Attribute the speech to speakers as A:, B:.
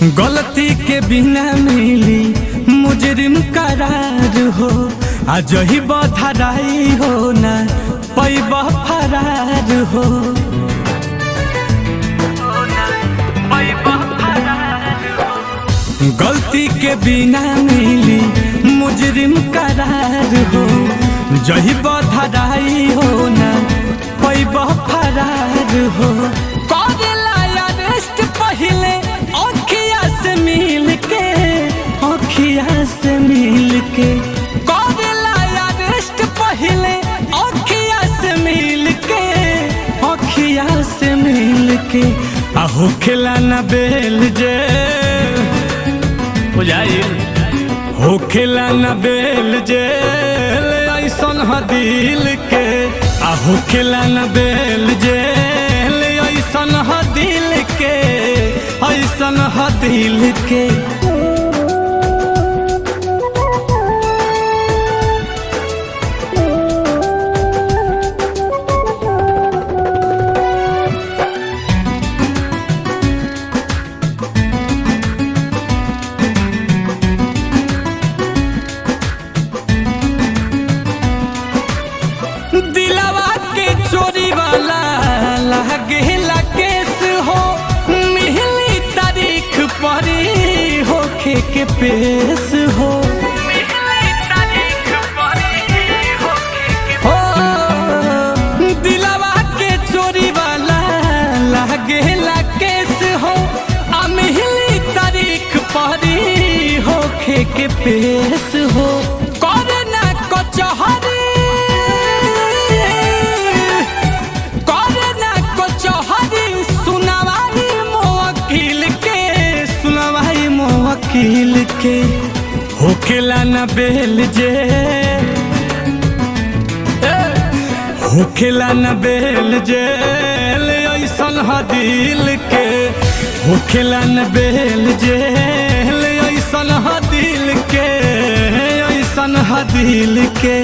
A: गलती के बिना मिली मुजरिम करार हो, आज ही बधराई हो ना पैब फरार हो। गलती के बिना मिली मुजरिम करार हो, जही बधराई हो ना पैब फरार हो। पहले अखिया से मिल के, अखिया से मिल के पहले अखिया से मिल के, अखिया से मिल के आहो खिलाना बेल जे हो खिलाना बेल जे ऐसन ह दिल के, आहो खिलाना बेल जे ऐसन ह दिल के, ऐसन ह दिल के। दिलवा के चोरी वाला लागेला केस हो, मिहली तारीख परी होखे के पेश हो। दिलवा के चोरी वाला लागेला केस हो, आ मिहली तारीख परी होखे के पेश हो। करना कचहरी वकील के हो खिलाना बेल जे, हो खिलाना बेल जे ऐसन ह दिल के, हो खिलाना बेल जे ऐसन ह दिल के, ऐसन ह दिल के।